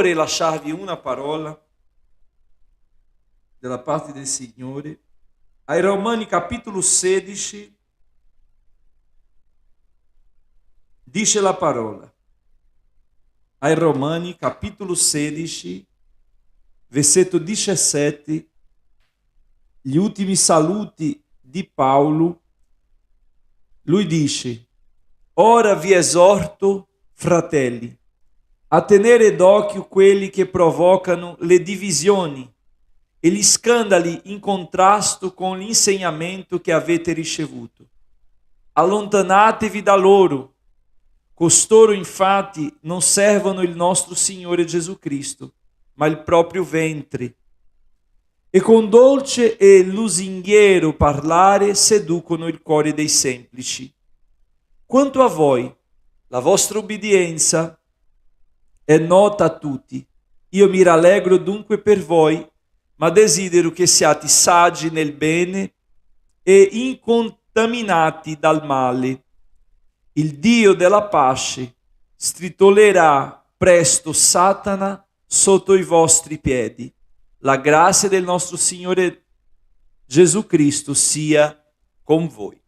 vorrei lasciarvi una parola della parte del Signore. Ai Romani capitolo 16 dice la parola. Ai Romani capitolo 16, versetto 17, gli ultimi saluti di Paolo, lui dice: ora vi esorto, fratelli, a tenere d'occhio quelli che provocano le divisioni e gli scandali in contrasto con l'insegnamento che avete ricevuto. Allontanatevi da loro. Costoro infatti non servono il nostro Signore Gesù Cristo, ma il proprio ventre. E con dolce e lusinghiero parlare seducono il cuore dei semplici. Quanto a voi, la vostra obbedienza è nota a tutti. Io mi rallegro dunque per voi, ma desidero che siate saggi nel bene e incontaminati dal male. Il Dio della pace stritolerà presto Satana sotto i vostri piedi. La grazia del nostro Signore Gesù Cristo sia con voi.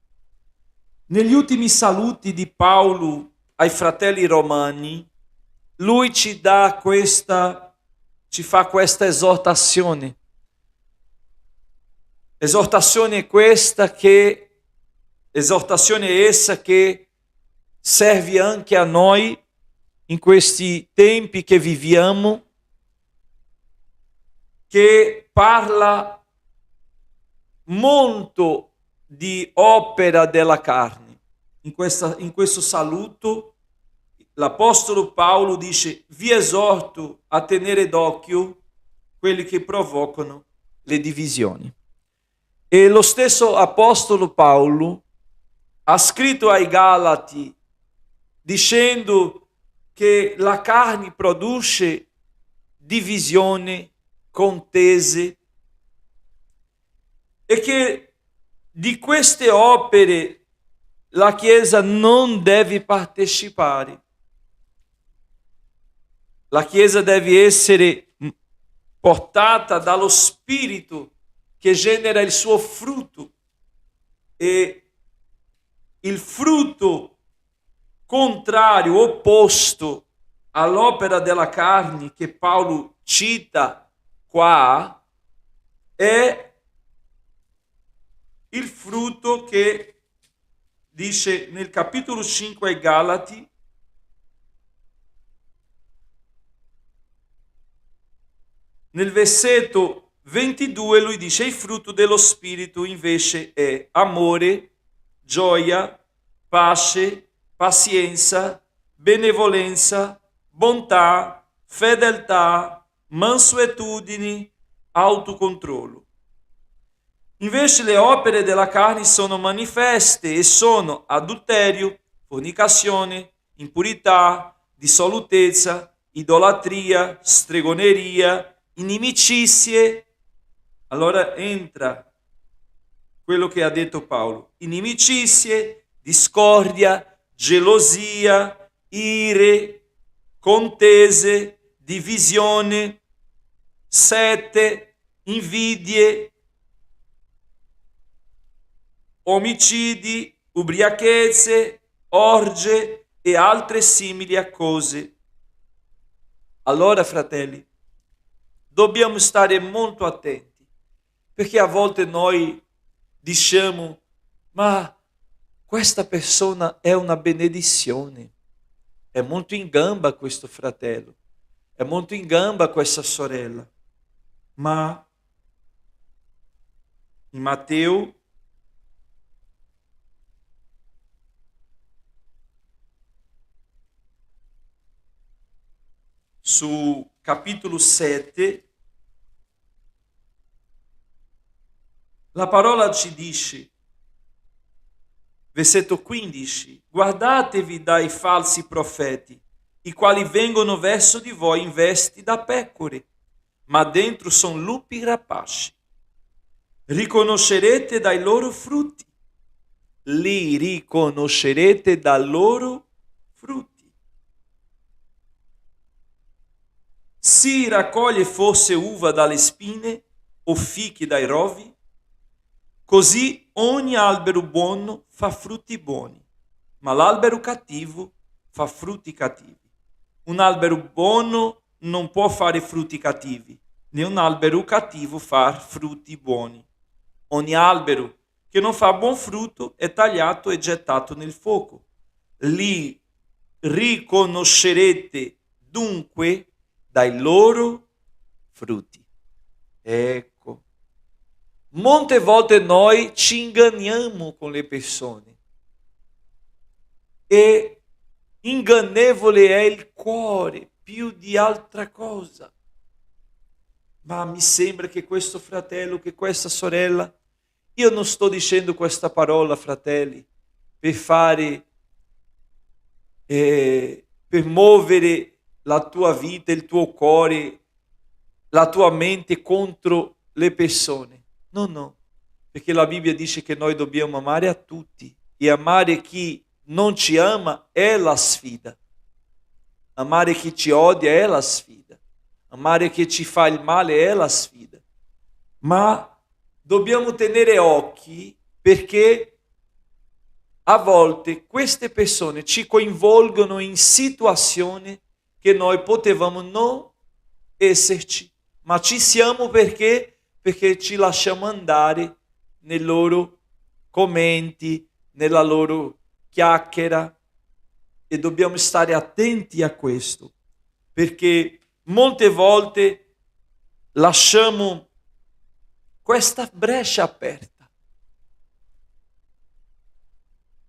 Negli ultimi saluti di Paolo ai fratelli romani, lui ci fa questa esortazione. Esortazione essa che serve anche a noi in questi tempi che viviamo, che parla molto di opera della carne. In questo saluto l'Apostolo Paolo dice: vi esorto a tenere d'occhio quelli che provocano le divisioni. E lo stesso Apostolo Paolo ha scritto ai Galati dicendo che la carne produce divisione, contese, e che di queste opere la Chiesa non deve partecipare. La Chiesa deve essere portata dallo Spirito che genera il suo frutto, e il frutto contrario, opposto all'opera della carne che Paolo cita qua, è il frutto che dice nel capitolo 5 ai Galati, nel versetto 22 lui dice: il frutto dello Spirito invece è amore, gioia, pace, pazienza, benevolenza, bontà, fedeltà, mansuetudine, autocontrollo. Invece le opere della carne sono manifeste e sono adulterio, fornicazione, impurità, dissolutezza, idolatria, stregoneria, inimicizie. Allora entra quello che ha detto Paolo: inimicizie, discordia, gelosia, ire, contese, divisione, sete, invidie, omicidi, ubriachezze, orge e altre simili cose. Allora, fratelli, dobbiamo stare molto attenti, perché a volte noi diciamo: ma questa persona è una benedizione, è molto in gamba questo fratello, è molto in gamba questa sorella. Ma in Matteo su capitolo 7, la parola ci dice, versetto 15: guardatevi dai falsi profeti, i quali vengono verso di voi in vesti da pecore, ma dentro sono lupi rapaci. Riconoscerete dai loro frutti. Li riconoscerete dai loro frutti. si raccoglie forse uva dalle spine o fichi dai rovi? Così ogni albero buono fa frutti buoni, ma l'albero cattivo fa frutti cattivi. Un albero buono non può fare frutti cattivi, né un albero cattivo far frutti buoni. Ogni albero che non fa buon frutto è tagliato e gettato nel fuoco. Li riconoscerete dunque dai loro frutti. Ecco, molte volte noi ci inganniamo con le persone e ingannevole è il cuore più di altra cosa. Ma mi sembra che questo fratello, che questa sorella, io non sto dicendo questa parola, fratelli, per fare, per muovere la tua vita, il tuo cuore, la tua mente contro le persone. No, no, perché la Bibbia dice che noi dobbiamo amare a tutti e amare chi non ci ama è la sfida. Amare chi ci odia è la sfida. Amare chi ci fa il male è la sfida. Ma dobbiamo tenere occhi perché a volte queste persone ci coinvolgono in situazioni che noi potevamo non esserci, ma ci siamo perché ci lasciamo andare nei loro commenti, nella loro chiacchiera, e dobbiamo stare attenti a questo, perché molte volte lasciamo questa breccia aperta.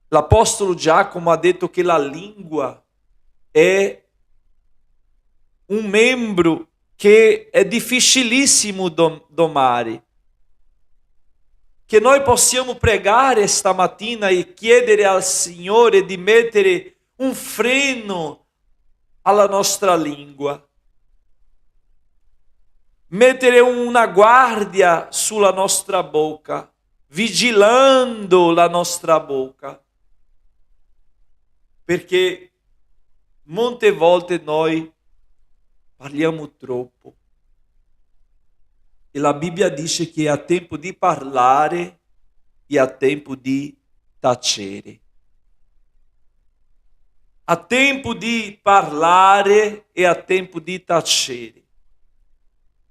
L'Apostolo Giacomo ha detto che la lingua è un membro che è difficilissimo domare, che noi possiamo pregare stamattina e chiedere al Signore di mettere un freno alla nostra lingua, mettere una guardia sulla nostra bocca, vigilando la nostra bocca, perché molte volte noi parliamo troppo e la Bibbia dice che ha tempo di parlare e ha tempo di tacere. Ha tempo di parlare e ha tempo di tacere.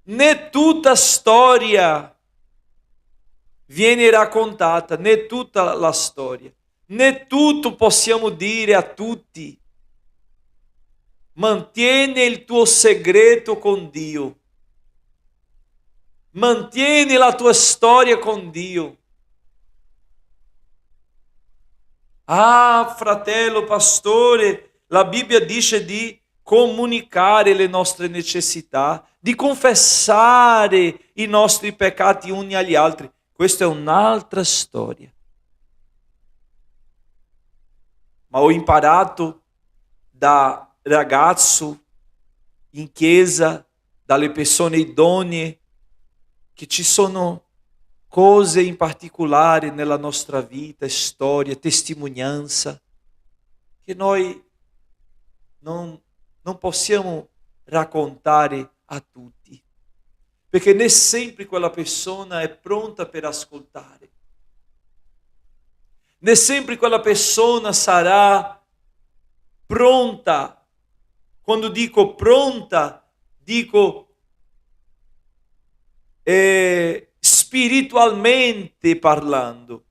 Né tutta storia viene raccontata, né tutta la storia, né tutto possiamo dire a tutti. Mantieni il tuo segreto con Dio. Mantieni la tua storia con Dio. Ah, fratello, pastore, la Bibbia dice di comunicare le nostre necessità, di confessare i nostri peccati uni agli altri. Questa è un'altra storia. Ma ho imparato da ragazzo in chiesa, dalle persone idonee, che ci sono cose in particolare nella nostra vita, storia, testimonianza, che noi non possiamo raccontare a tutti, perché né sempre quella persona è pronta per ascoltare, né sempre quella persona sarà pronta. Quando dico pronta, dico spiritualmente parlando.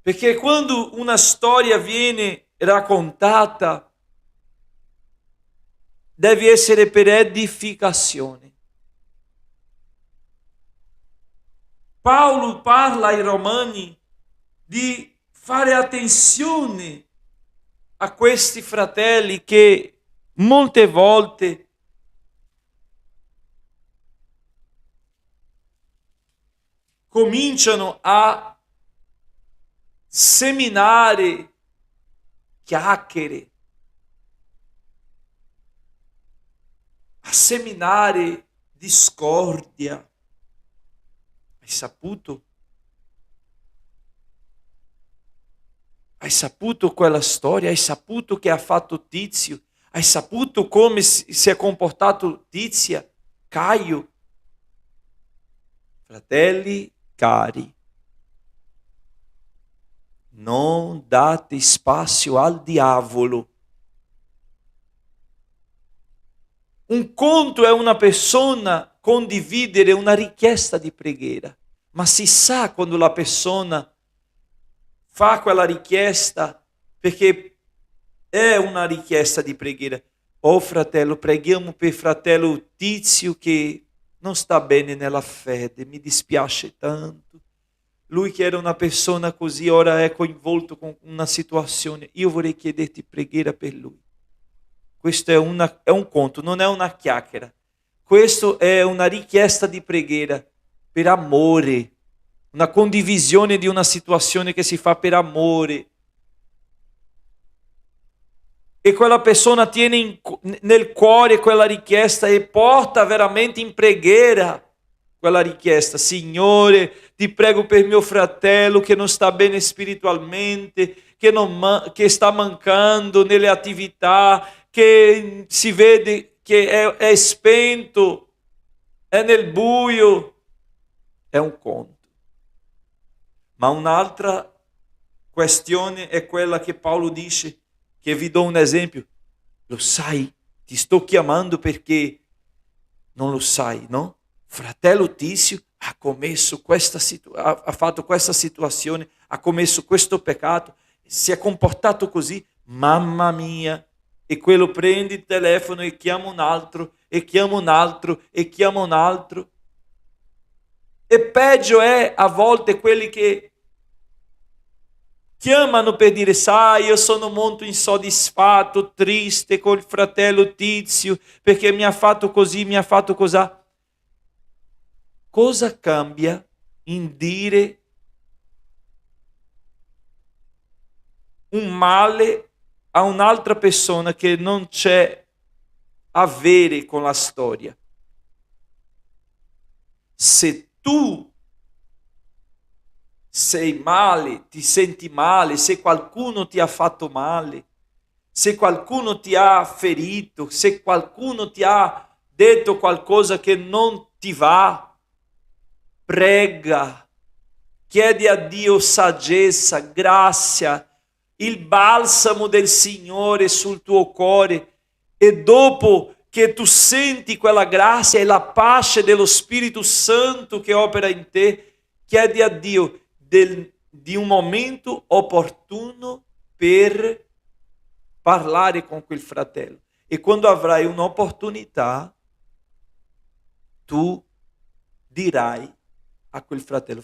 Perché quando una storia viene raccontata, deve essere per edificazione. Paolo parla ai Romani di fare attenzione a questi fratelli che molte volte cominciano a seminare chiacchiere, a seminare discordia. Hai saputo? Hai saputo quella storia? Hai saputo che ha fatto Tizio? Hai saputo come si è comportato Tizia, Caio? Fratelli cari, non date spazio al diavolo. Un conto è una persona condividere una richiesta di preghiera, ma si sa quando la persona fa quella richiesta perché è una richiesta di preghiera. Oh fratello, preghiamo per fratello Tizio che non sta bene nella fede, mi dispiace tanto. Lui che era una persona così, ora è coinvolto con una situazione. Io vorrei chiederti preghiera per lui. Questo è un conto, non è una chiacchiera. Questo è una richiesta di preghiera per amore, una condivisione di una situazione che si fa per amore. E quella persona tiene nel cuore quella richiesta e porta veramente in preghiera quella richiesta. Signore, ti prego per mio fratello che non sta bene spiritualmente, che sta mancando nelle attività, che si vede che è spento, è nel buio. È un conto. Ma un'altra questione è quella che Paolo dice, che vi do un esempio. Lo sai, ti sto chiamando perché non lo sai, no? Fratello Tizio ha commesso ha fatto questa situazione, ha commesso questo peccato, si è comportato così, mamma mia. E quello prende il telefono e chiama un altro, e chiama un altro, e chiama un altro. E peggio è a volte quelli che chiamano per dire, sai, io sono molto insoddisfatto, triste con il fratello Tizio, perché mi ha fatto così, mi ha fatto così. Cosa cambia in dire un male a un'altra persona che non c'è a vedere con la storia? Se tu sei male, ti senti male, se qualcuno ti ha fatto male, se qualcuno ti ha ferito, se qualcuno ti ha detto qualcosa che non ti va, prega, chiedi a Dio saggezza, grazia, il balsamo del Signore sul tuo cuore, e dopo che tu senti quella grazia e la pace dello Spirito Santo che opera in te, chiedi a Dio di un momento opportuno per parlare con quel fratello. E quando avrai un'opportunità, tu dirai a quel fratello,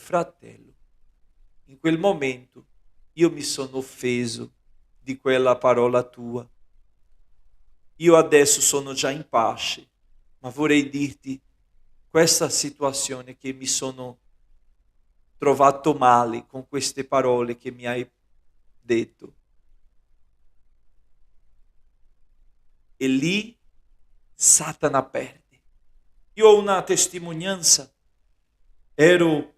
in quel momento io mi sono offeso di quella parola tua. Io adesso sono già in pace, ma vorrei dirti questa situazione che mi sono trovato male con queste parole che mi hai detto. E lì Satana perde. Io ho una testimonianza. Ero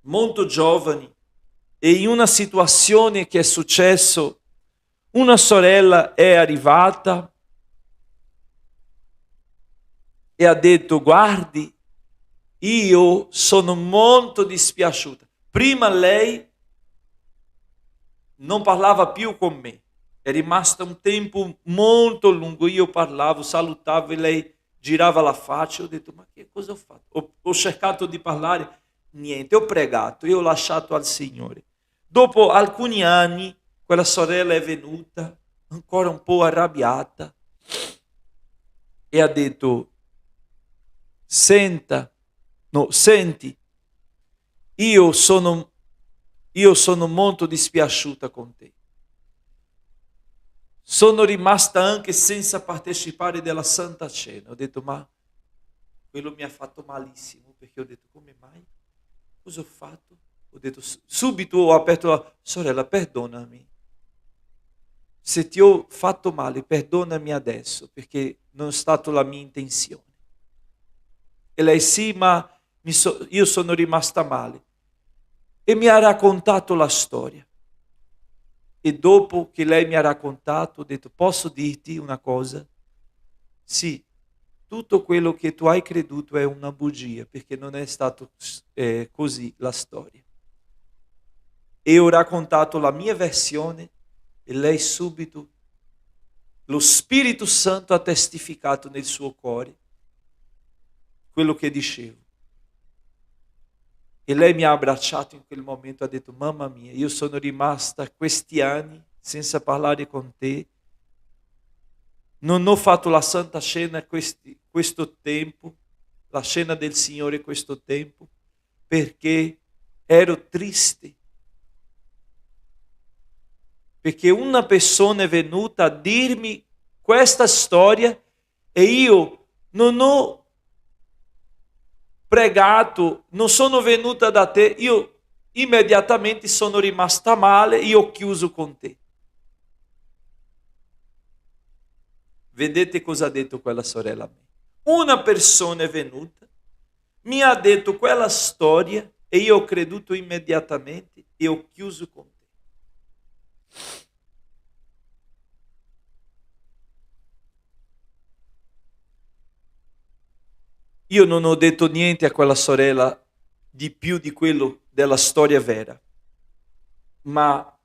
molto giovane e in una situazione che è successo, una sorella è arrivata e ha detto, guardi, io sono molto dispiaciuta. Prima lei non parlava più con me, è rimasta un tempo molto lungo, io parlavo, salutavo e lei girava la faccia, ho detto, ma che cosa ho fatto? Ho cercato di parlare, niente, ho pregato e ho lasciato al Signore. Dopo alcuni anni, quella sorella è venuta, ancora un po' arrabbiata, e ha detto, senti, io sono molto dispiaciuta con te. Sono rimasta anche senza partecipare della Santa Cena. Ho detto, ma quello mi ha fatto malissimo, perché ho detto, come mai? Cosa ho fatto? Ho detto, subito ho aperto la sorella, perdonami. Se ti ho fatto male, perdonami adesso, perché non è stata la mia intenzione. E lei, sì, ma io sono rimasta male. E mi ha raccontato la storia. E dopo che lei mi ha raccontato, ho detto: posso dirti una cosa? Sì, tutto quello che tu hai creduto è una bugia, perché non è stato così la storia. E ho raccontato la mia versione e lei subito, lo Spirito Santo ha testificato nel suo cuore quello che dicevo. E lei mi ha abbracciato in quel momento, ha detto: mamma mia, io sono rimasta questi anni senza parlare con te, non ho fatto la Santa Cena questo tempo, la Cena del Signore questo tempo, perché ero triste. Perché una persona è venuta a dirmi questa storia e io non ho pregato, non sono venuta da te, io immediatamente sono rimasta male, io ho chiuso con te. Vedete cosa ha detto quella sorella a me? Una persona è venuta, mi ha detto quella storia e io ho creduto immediatamente e ho chiuso con te. Io non ho detto niente a quella sorella di più di quello della storia vera, ma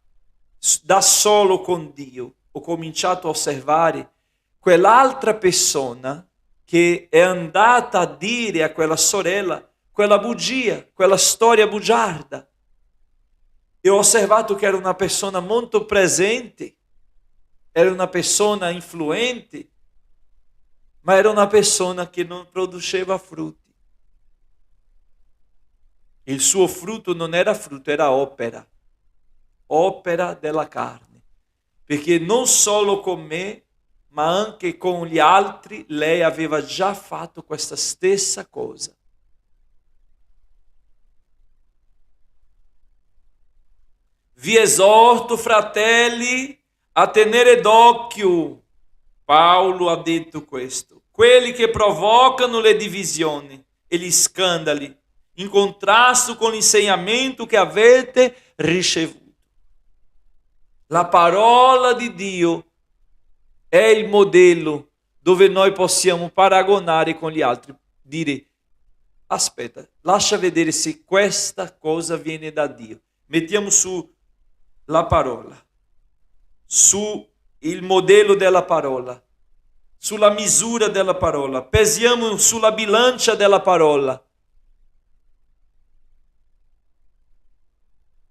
da solo con Dio ho cominciato a osservare quell'altra persona che è andata a dire a quella sorella quella bugia, quella storia bugiarda. E ho osservato che era una persona molto presente, era una persona influente, ma era una persona che non produceva frutti. Il suo frutto non era frutto, era opera della carne. Perché non solo con me, ma anche con gli altri, lei aveva già fatto questa stessa cosa. Vi esorto, fratelli, a tenere d'occhio, Paolo ha detto questo, quelli che provocano le divisioni e gli scandali, in contrasto con l'insegnamento che avete ricevuto. La parola di Dio è il modello dove noi possiamo paragonare con gli altri, dire: aspetta, lascia vedere se questa cosa viene da Dio. Mettiamo su la parola, su il modello della parola, sulla misura della parola, pesiamo sulla bilancia della parola.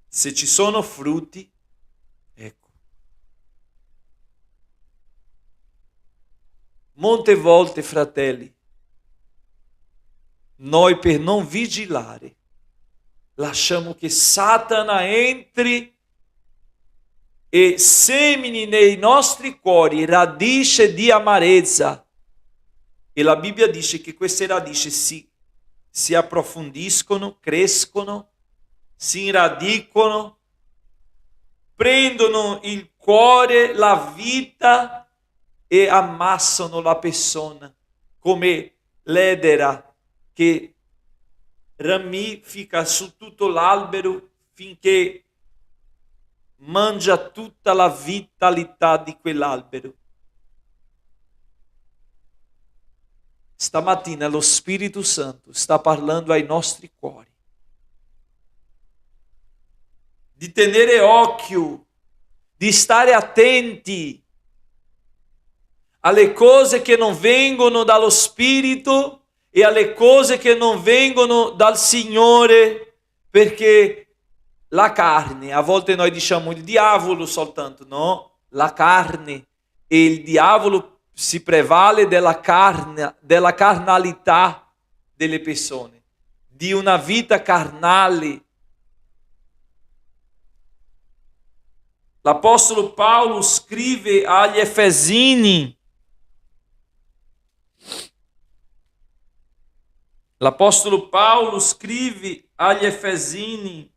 Se ci sono frutti, ecco. Molte volte, fratelli, noi per non vigilare lasciamo che Satana entri e semini nei nostri cuori radici di amarezza. E la Bibbia dice che queste radici si approfondiscono, crescono, si radicolano, prendono il cuore, la vita e ammassano la persona come l'edera che ramifica su tutto l'albero finché mangia tutta la vitalità di quell'albero. Stamattina lo Spirito Santo sta parlando ai nostri cuori di tenere occhio, di stare attenti alle cose che non vengono dallo Spirito e alle cose che non vengono dal Signore, perché la carne, a volte noi diciamo il diavolo soltanto, no? La carne e il diavolo si prevale della carne, della carnalità delle persone, di una vita carnale. L'Apostolo Paolo scrive agli Efesini, l'Apostolo Paolo scrive agli Efesini,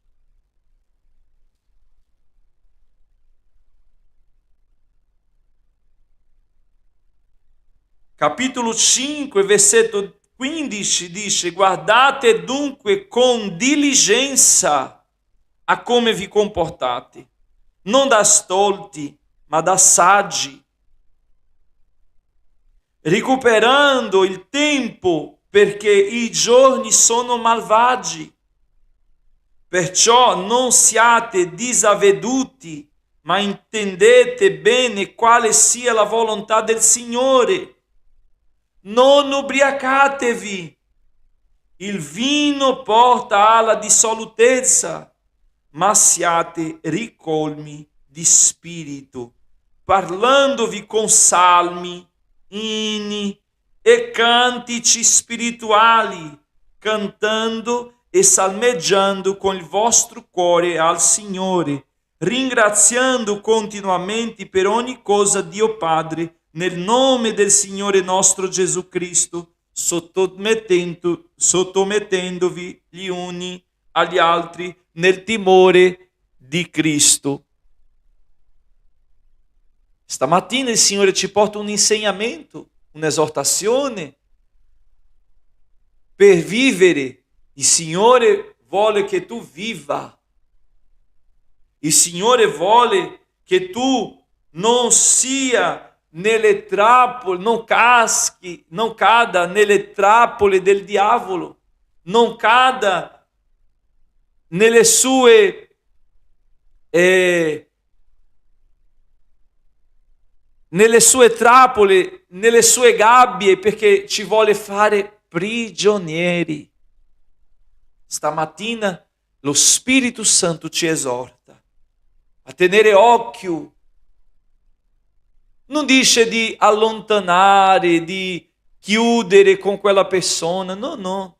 capitolo 5, versetto 15, dice: guardate dunque con diligenza a come vi comportate, non da stolti, ma da saggi, recuperando il tempo perché i giorni sono malvagi. Perciò non siate disavveduti, ma intendete bene quale sia la volontà del Signore. Non ubriacatevi, il vino porta alla dissolutezza, ma siate ricolmi di spirito, parlandovi con salmi, inni e cantici spirituali, cantando e salmeggiando con il vostro cuore al Signore, ringraziando continuamente per ogni cosa Dio Padre, nel nome del Signore nostro Gesù Cristo, sottomettendovi gli uni agli altri nel timore di Cristo. Stamattina il Signore ci porta un insegnamento, un'esortazione per vivere. Il Signore vuole che tu viva. Il Signore vuole che tu non sia nelle trappole, non cada nelle trappole del diavolo, non cada nelle sue trappole, nelle sue gabbie, perché ci vuole fare prigionieri. Stamattina lo Spirito Santo ci esorta a tenere occhio. Non dice di allontanare, di chiudere con quella persona, no.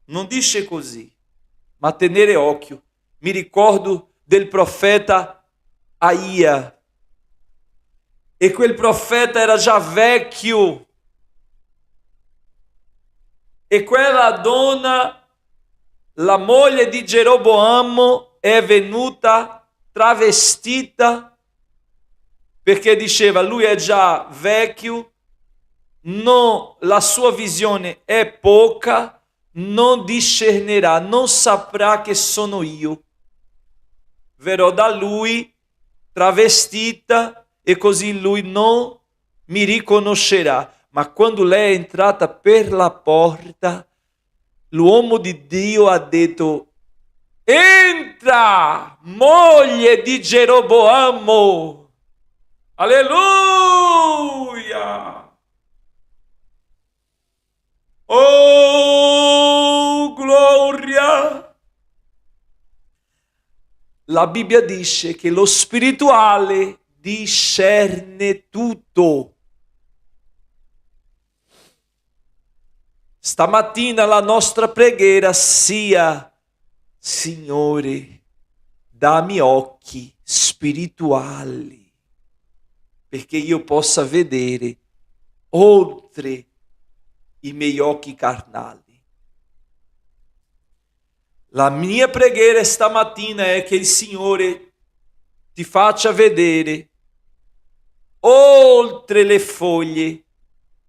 Non dice così, ma tenere occhio. Mi ricordo del profeta Aia, e quel profeta era già vecchio, e quella donna, la moglie di Geroboamo, è venuta travestita perché diceva lui è già vecchio, la sua visione è poca, non discernerà, non saprà che sono io. Verrò da lui travestita e così lui non mi riconoscerà. Ma quando lei è entrata per la porta, l'uomo di Dio ha detto: entra, moglie di Geroboamo. Alleluia! Oh, gloria! La Bibbia dice che lo spirituale discerne tutto. Stamattina la nostra preghiera sia: Signore, dammi occhi spirituali, perché io possa vedere oltre i miei occhi carnali. La mia preghiera stamattina è che il Signore ti faccia vedere oltre le foglie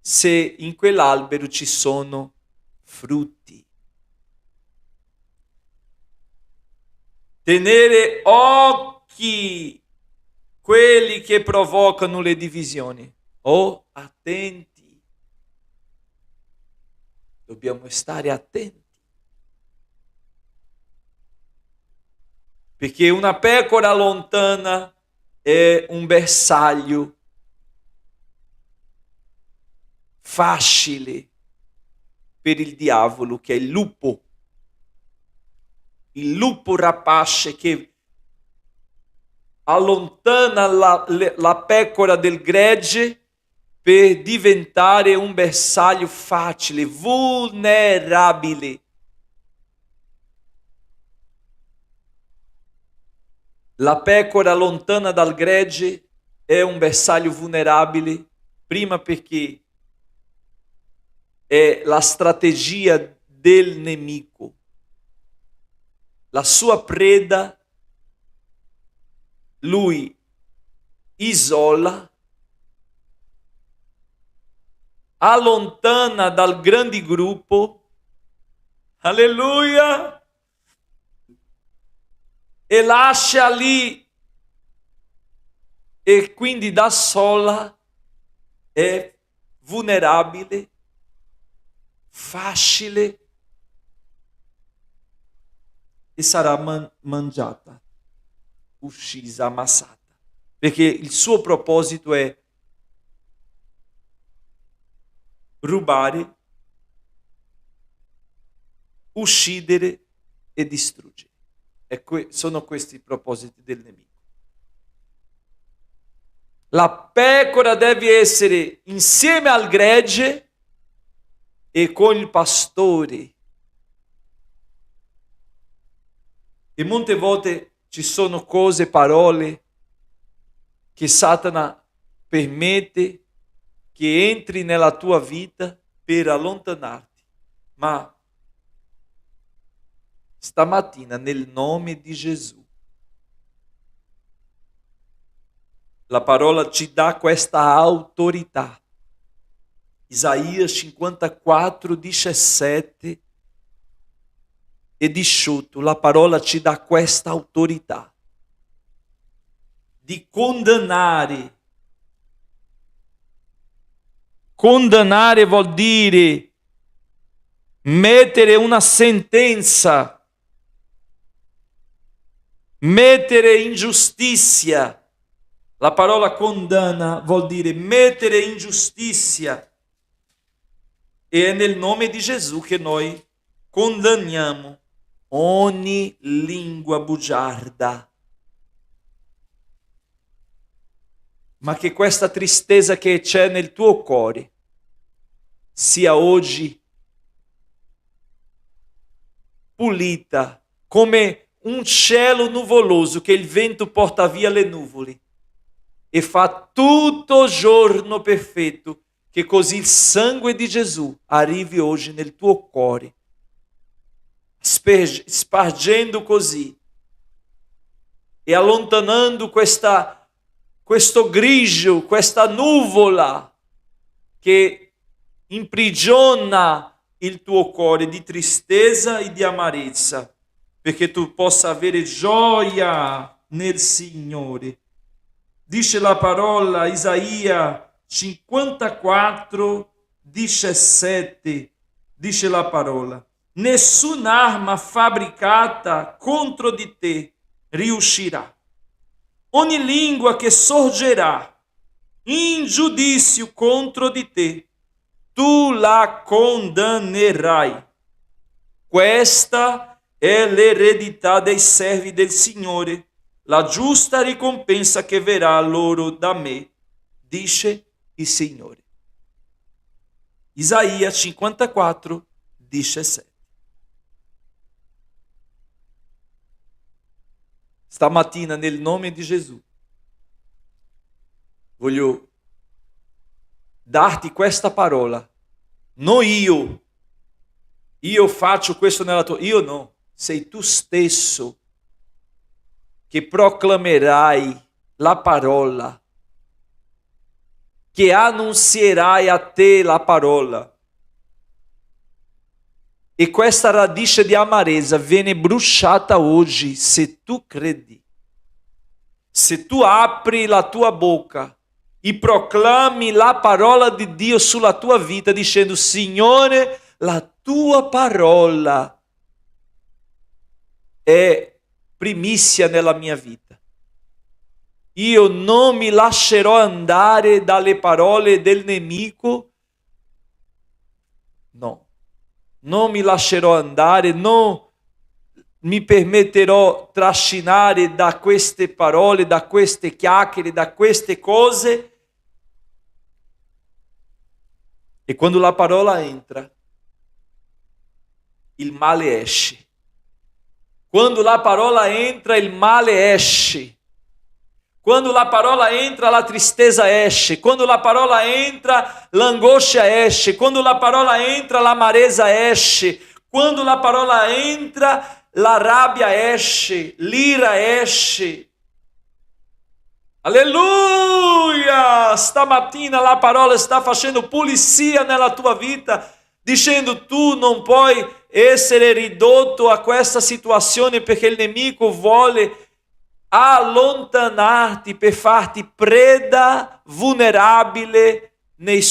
se in quell'albero ci sono frutti. Tenere occhi quelli che provocano le divisioni. Oh, attenti. Dobbiamo stare attenti. Perché una pecora lontana è un bersaglio facile per il diavolo, che è il lupo rapace che allontana la pecora del gregge per diventare un bersaglio facile, vulnerabile. La pecora lontana dal gregge è un bersaglio vulnerabile, prima perché è la strategia del nemico. La sua preda lui isola, allontana dal grande gruppo. Alleluia! e lascia lì, e quindi da sola è vulnerabile, facile e sarà mangiata, uccisa, ammassata, perché il suo proposito è rubare, uccidere e distruggere. Sono questi i propositi del nemico. La pecora deve essere insieme al gregge e con il pastore. E molte volte ci sono cose, parole che Satana permette che entri nella tua vita per allontanarti. Ma stamattina, nel nome di Gesù, la parola ci dà questa autorità. Isaia 54, 17 e 18, la parola ci dà questa autorità di condannare. Condannare vuol dire mettere una sentenza, mettere in giustizia. La parola condanna vuol dire mettere in giustizia. E è nel nome di Gesù che noi condanniamo ogni lingua bugiarda. Ma che questa tristezza che c'è nel tuo cuore sia oggi pulita come un cielo nuvoloso che il vento porta via le nuvole e fa tutto giorno perfetto, che così il sangue di Gesù arrivi oggi nel tuo cuore, spargendo così e allontanando questo grigio, questa nuvola che imprigiona il tuo cuore di tristezza e di amarezza, perché tu possa avere gioia nel Signore. Dice la parola Isaia 54, 17, dice la parola: nessun'arma fabbricata contro di te riuscirà. Ogni lingua che sorgerà in giudizio contro di te, tu la condannerai. Questa è l'eredità dei servi del Signore, la giusta ricompensa che verrà loro da me, dice il Signore. Isaia 54, 17. Stamattina, nel nome di Gesù, voglio darti questa parola. Non io faccio questo nella tua... Io no, sei tu stesso che proclamerai la parola, che annunzierai a te la parola. E questa radice di amarezza viene bruciata oggi se tu credi. Se tu apri la tua bocca e proclami la parola di Dio sulla tua vita dicendo: Signore, la tua parola è primizia nella mia vita. Io non mi lascerò andare dalle parole del nemico. No. Non mi lascerò andare, non mi permetterò trascinare da queste parole, da queste chiacchiere, da queste cose. E quando la parola entra, il male esce. Quando la parola entra, il male esce. Quando la parola entra, la tristezza esce. Quando la parola entra, l'angoscia esce. Quando la parola entra, l'amarezza esce. Quando la parola entra, la rabbia esce, l'ira esce. Alleluia! Stamattina la parola sta facendo pulizia nella tua vita, dicendo: tu non puoi essere ridotto a questa situazione perché il nemico vuole allontanarti per farti preda vulnerabile ai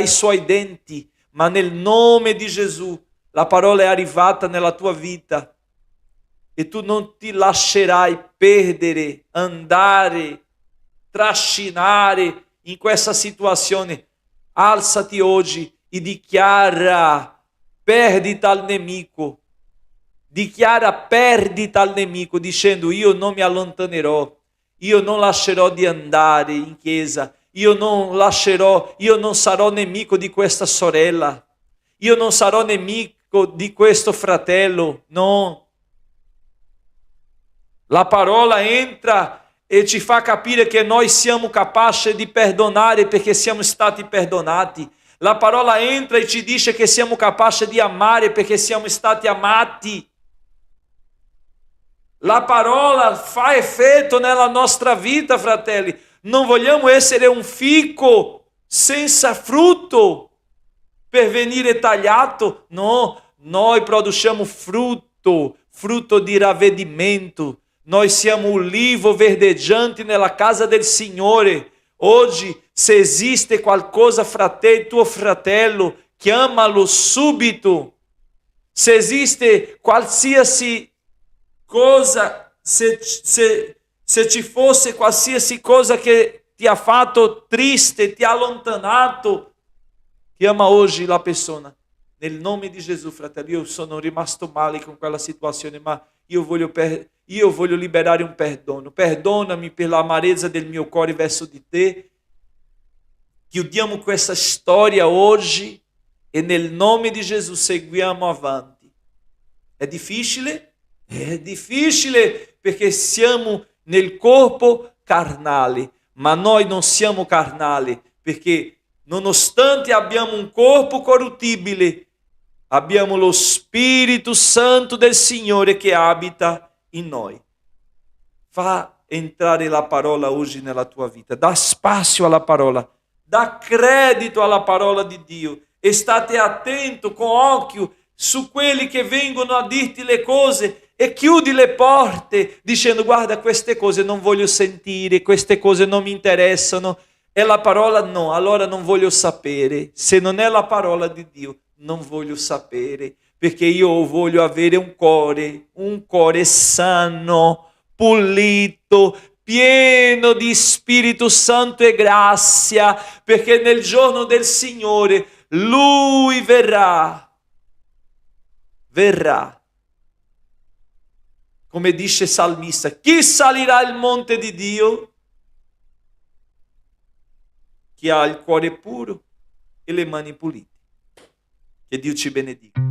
suoi denti. Ma nel nome di Gesù la parola è arrivata nella tua vita e tu non ti lascerai perdere, andare, trascinare in questa situazione. Alzati oggi e dichiara perdita al nemico. Dichiara perdita al nemico dicendo: io non mi allontanerò, io non lascerò di andare in chiesa, io non sarò nemico di questa sorella, io non sarò nemico di questo fratello, no. La parola entra e ci fa capire che noi siamo capaci di perdonare perché siamo stati perdonati. La parola entra e ci dice che siamo capaci di amare perché siamo stati amati. La parola fa effetto nella nostra vita, fratelli. Non vogliamo essere un fico senza frutto per venire tagliato. No, noi produciamo frutto di ravvedimento. Noi siamo ulivo verdeggiante nella casa del Signore. Oggi, se esiste qualcosa fra te e tuo fratello, chiamalo subito. Se esiste qualsiasi cosa, se ci fosse qualsiasi cosa che ti ha fatto triste, ti ha allontanato, chiama oggi la persona. Nel nome di Gesù, fratello, io sono rimasto male con quella situazione, ma io voglio liberare un perdono. Perdonami per l'amarezza del mio cuore verso di te. Chiudiamo questa storia oggi e nel nome di Gesù seguiamo avanti. È difficile? È difficile perché siamo nel corpo carnale, ma noi non siamo carnali perché nonostante abbiamo un corpo corruttibile, abbiamo lo Spirito Santo del Signore che abita in noi. Fa entrare la parola oggi nella tua vita, dà spazio alla parola, dà credito alla parola di Dio e state attento con occhio su quelli che vengono a dirti le cose e chiudi le porte dicendo: guarda, queste cose non voglio sentire, queste cose non mi interessano. È la parola? No, allora non voglio sapere. Se non è la parola di Dio, non voglio sapere, perché io voglio avere un cuore sano, pulito, pieno di Spirito Santo e grazia, perché nel giorno del Signore Lui verrà. Come dice il salmista: chi salirà al monte di Dio? Chi ha il cuore puro e le mani pulite. Che Dio ci benedica.